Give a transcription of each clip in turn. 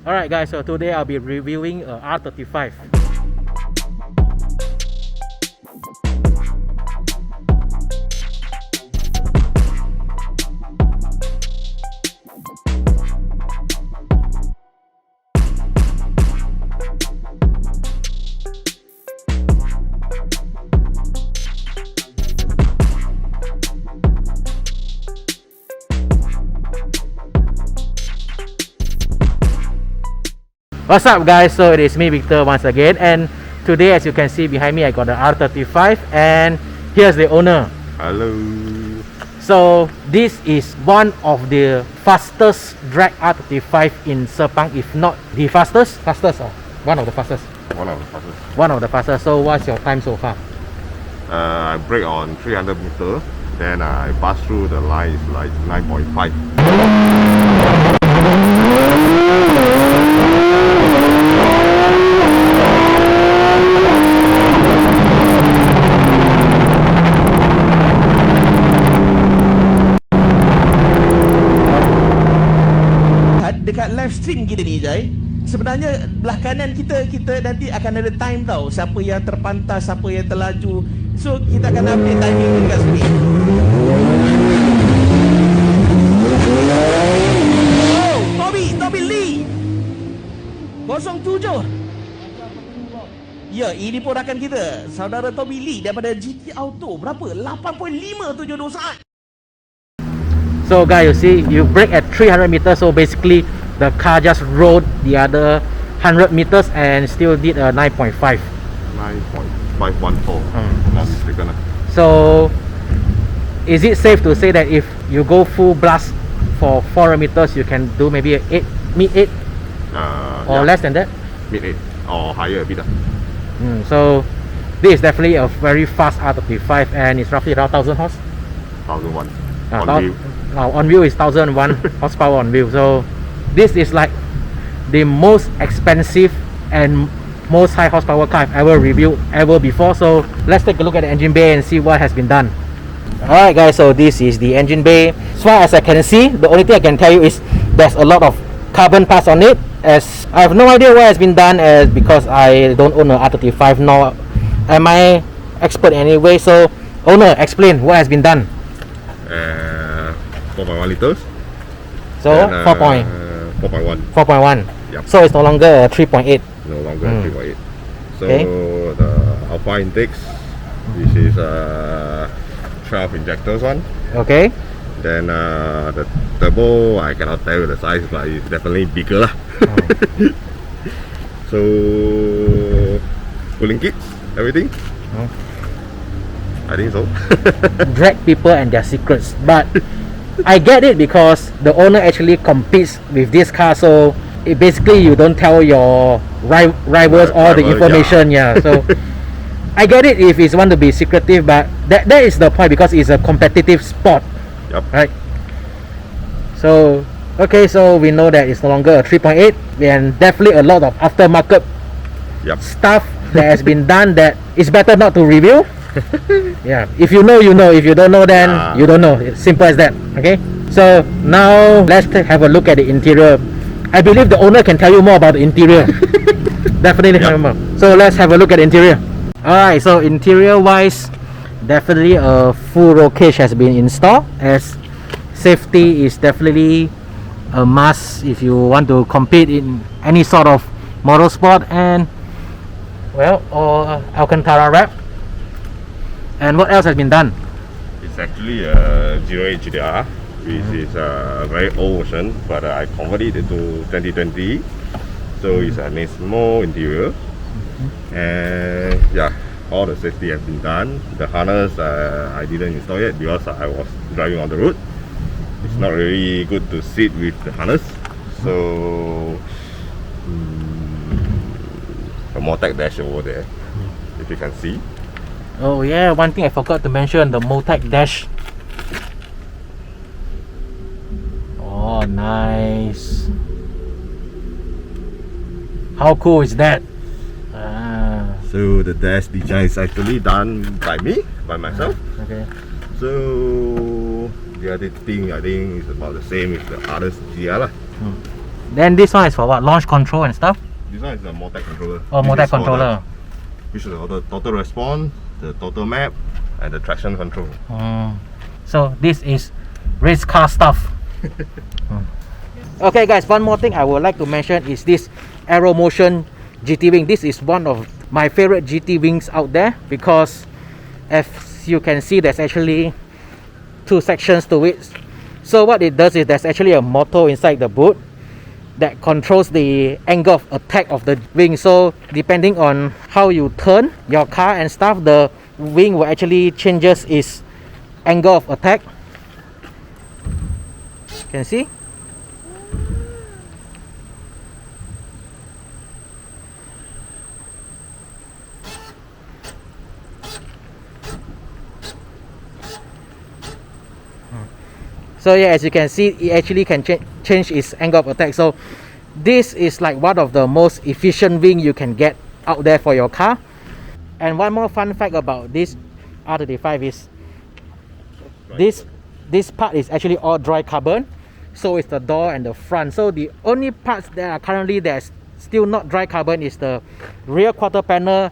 Alright guys, so today I'll be reviewing a R35. What's up guys, so it is me Victor once again, and today as you can see behind me I got the R35 and here's the owner. Hello. So this is one of the fastest drag R35 in Sepang, if not the fastest or one of the fastest. One of the fastest. So what's your time so far? I brake on 300 meters, then I pass through the line is like 9.5. Dekat live stream kita ni Jai, sebenarnya belah kanan kita nanti akan ada time tau, siapa yang terpantas, siapa yang terlaju. So kita akan update timing dekat sini. Oh, Toby Lee 07. Ya, ini pun rakan kita, saudara Toby Lee daripada Gtr Auto. Berapa? 8.572 saat. So guys, you see, you brake at 300 meters, so basically the car just rode the other 100 meters and still did a 9.5. 9.514. Not mistaken. So is it safe to say that if you go full blast for 400 meters, you can do maybe a mid 8 or less than that? Mid 8 or higher a bit. So this is definitely a very fast R35 and it's roughly around 1000 horse. 1001. On wheel is 1001 horsepower on wheel. So this is like the most expensive and most high horsepower car I've ever reviewed before. So let's take a look at the engine bay and see what has been done. Alright guys, so this is the engine bay. As far as I can see, the only thing I can tell you is there's a lot of carbon parts on it, as I have no idea what has been done, as because I don't own an R35 nor am I expert anyway. So owner, explain what has been done. 4.1 liters. So 4.1. Yep. So it's no longer a 3.8. No longer 3.8. So Okay. the alpha intakes, this is 12 injectors one. Okay. Then the turbo, I cannot tell you the size, but it's definitely bigger lah. So cooling kits, everything. I think so. Drag people and their secrets, but I get it because the owner actually competes with this car, so it basically you don't tell your rivals all the information. Yeah, so I get it if it's want to be secretive, but that is the point, because it's a competitive sport. Yep. Right. So okay, so we know that it's no longer a 3.8, and definitely a lot of aftermarket stuff that has been done that is better not to review. Yeah, if you know, you know. If you don't know, then you don't know. It's simple as that. Okay, so now let's have a look at the interior. I believe the owner can tell you more about the interior. Definitely tell you more. So let's have a look at the interior. Alright, so interior wise, definitely a full roll cage has been installed, as safety is definitely a must if you want to compete in any sort of motorsport. And well, or Alcantara wrap. And what else has been done? It's actually a 08 GTR, which is a very old version, but I converted it to 2020. So it's a Nismo interior. And yeah, all the safety has been done. The harness I didn't install yet because I was driving on the road. It's not really good to sit with the harness. So a Motec dash over there, if you can see. Oh yeah, one thing I forgot to mention, the Motec dash. Oh nice. How cool is that? So the dash design is actually done by myself. Okay. So the other thing I think is about the same with the others GTR lah. Then this one is for what? Launch control and stuff? This one is a multi controller. Oh, multi controller. Which is the total response, the total map, and the traction control. So this is race car stuff. Okay guys, one more thing I would like to mention is this Aero Motion GT wing. This is one of my favorite GT wings out there because as you can see, there's actually two sections to it. So what it does is there's actually a motor inside the boot that controls the angle of attack of the wing. So depending on how you turn your car and stuff, the wing will actually changes its angle of attack. Can you see? So yeah, as you can see, it actually can change its angle of attack. So this is like one of the most efficient wing you can get out there for your car. And one more fun fact about this R35 is this part is actually all dry carbon. So is the door and the front. So the only parts that are currently there's still not dry carbon is the rear quarter panel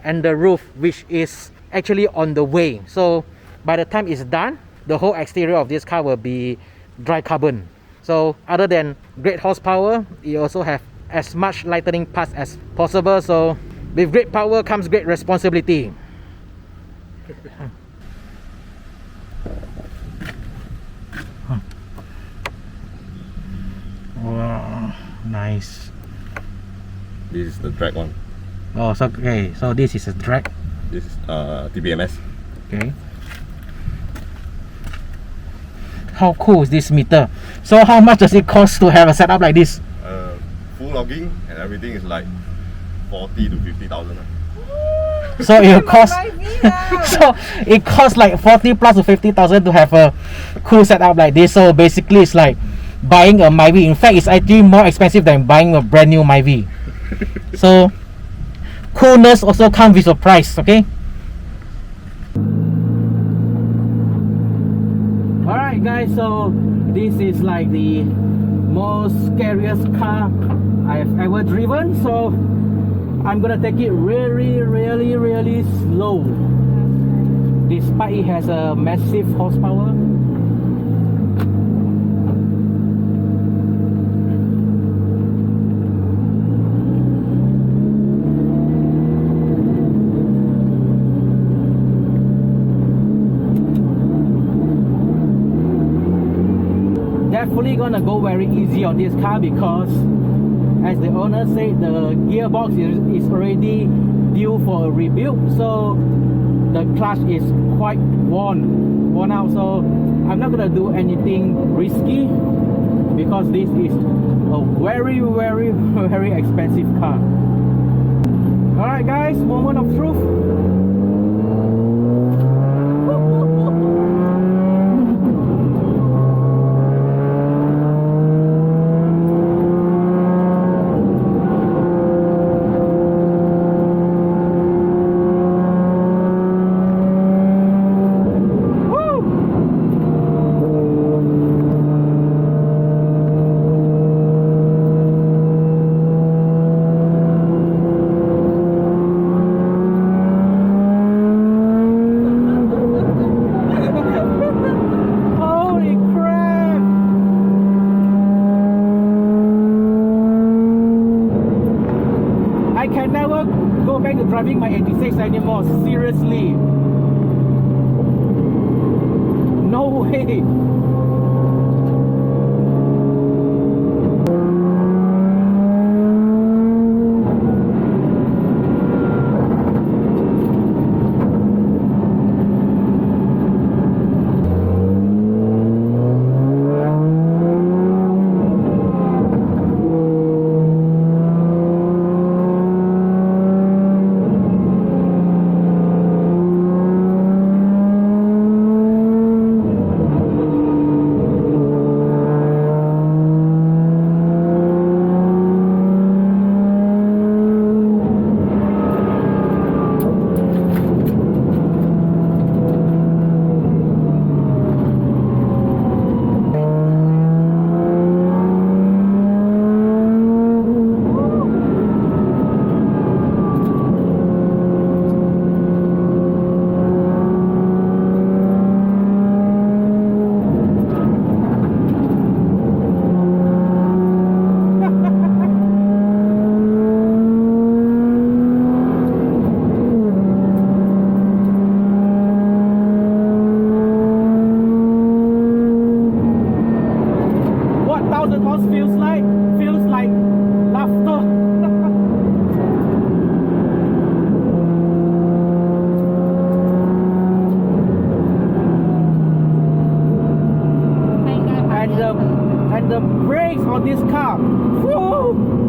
and the roof, which is actually on the way. So by the time it's done, the whole exterior of this car will be dry carbon. So other than great horsepower, you also have as much lightening parts as possible. So with great power comes great responsibility. Wow, nice. This is the drag one. Oh, so okay, so this is a drag. This is TBMS. Okay. How cool is this meter? So how much does it cost to have a setup like this? Full logging and everything is like 40 to 50,000. So it costs so it costs like 40 plus to 50,000 to have a cool setup like this. So basically it's like buying a Myvi. In fact, it's actually more expensive than buying a brand new Myvi. So coolness also comes with a price, okay? Alright guys, so this is like the most scariest car I've ever driven. So I'm gonna take it really slow, despite it has a massive horsepower. Definitely gonna go very easy on this car because, as the owner said, the gearbox is already due for a rebuild. So the clutch is quite worn out. So I'm not gonna do anything risky because this is a very expensive car. Alright guys, moment of truth. I can never go back to driving my 86 anymore, seriously. No way. at the brakes on this car. Woo!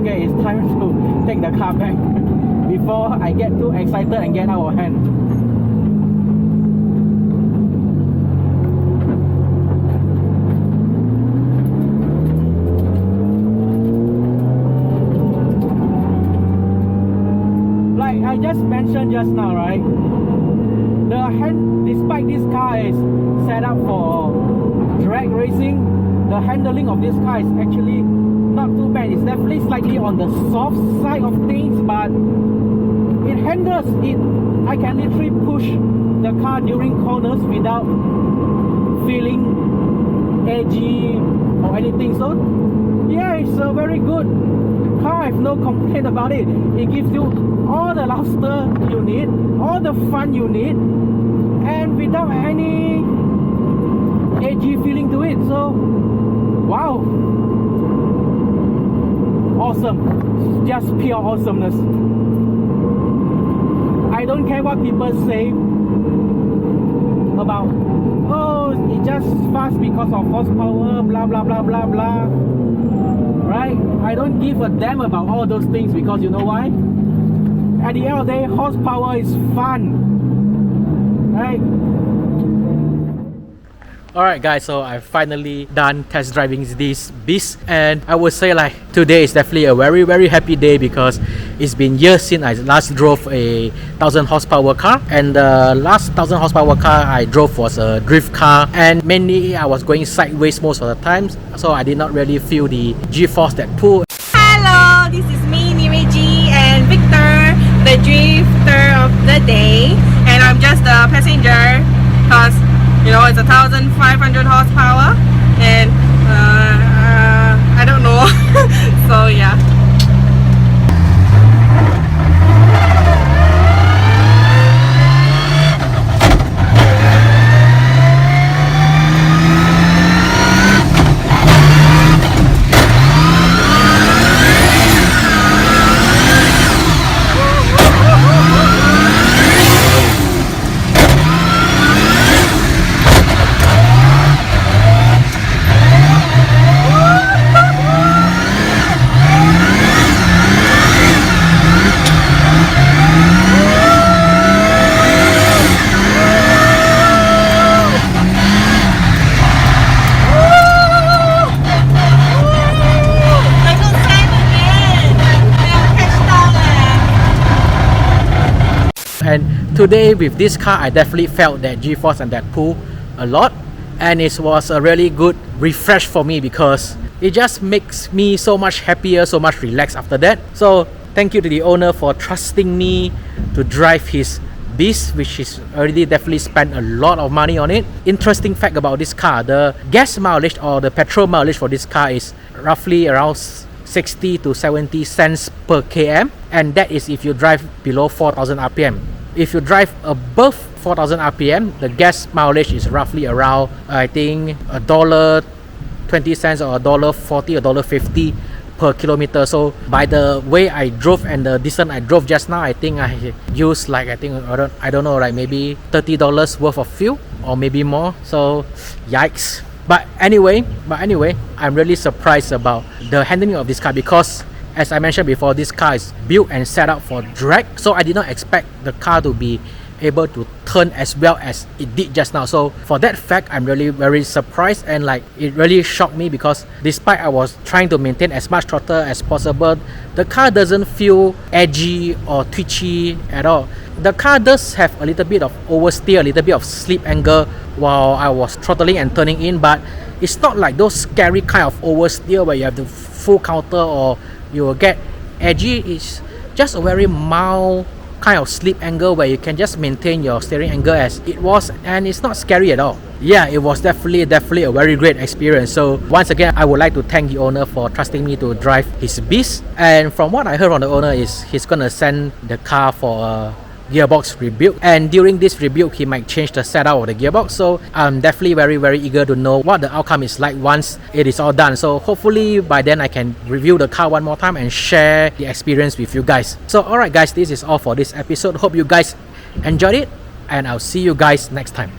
Okay, it's time to take the car back before I get too excited and get out of hand. Like I just mentioned just now, right? Despite this car is set up for drag racing, the handling of this car is actually not too bad. It's definitely slightly on the soft side of things, but it handles it. I can literally push the car during corners without feeling edgy or anything. So yeah, it's a very good car. I have no complaint about it. It gives you all the luster you need, all the fun you need, and without any edgy feeling to it. So wow, awesome, just pure awesomeness. I don't care what people say about, oh, it's just fast because of horsepower, blah blah blah blah blah, right? I don't give a damn about all those things, because you know why? At the end of the day, horsepower is fun, right? Alright guys, so I've finally done test driving this beast, and I would say like today is definitely a very happy day, because it's been years since I last drove a 1000 horsepower car, and the last 1000 horsepower car I drove was a drift car, and mainly I was going sideways most of the times, so I did not really feel the G-force that pull. Hello, this is me, Nireji, and Victor, the drifter of the day, and I'm just a passenger because you know it's 1500 horsepower, and I don't know. So yeah. And today with this car, I definitely felt that G-force and that pull a lot, and it was a really good refresh for me, because it just makes me so much happier, so much relaxed after that. So thank you to the owner for trusting me to drive his beast, which is already definitely spent a lot of money on it. Interesting fact about this car, the gas mileage or the petrol mileage for this car is roughly around 60 to 70 cents per km, and that is if you drive below 4000 rpm. If you drive above 4000 rpm, the gas mileage is roughly around, I think, $1.20 or $1.40 or $1.50 per kilometer. So by the way I drove and the distance I drove just now, I think I used like, I don't know, like maybe $30 worth of fuel or maybe more. So yikes. But anyway, I'm really surprised about the handling of this car, because as I mentioned before, this car is built and set up for drag, so I did not expect the car to be able to turn as well as it did just now. So for that fact, I'm really very surprised, and like it really shocked me, because despite I was trying to maintain as much throttle as possible, the car doesn't feel edgy or twitchy at all. The car does have a little bit of oversteer, a little bit of slip angle while I was throttling and turning in, but it's not like those scary kind of oversteer where you have the full counter or you will get edgy. It's just a very mild kind of slip angle where you can just maintain your steering angle as it was, and it's not scary at all. Yeah, it was definitely a very great experience. So once again, I would like to thank the owner for trusting me to drive his beast. And from what I heard from the owner is he's gonna send the car for a gearbox rebuild, and during this rebuild he might change the setup of the gearbox. So I'm definitely very eager to know what the outcome is like once it is all done. So hopefully by then I can review the car one more time and share the experience with you guys. So alright guys, this is all for this episode. Hope you guys enjoyed it, and I'll see you guys next time.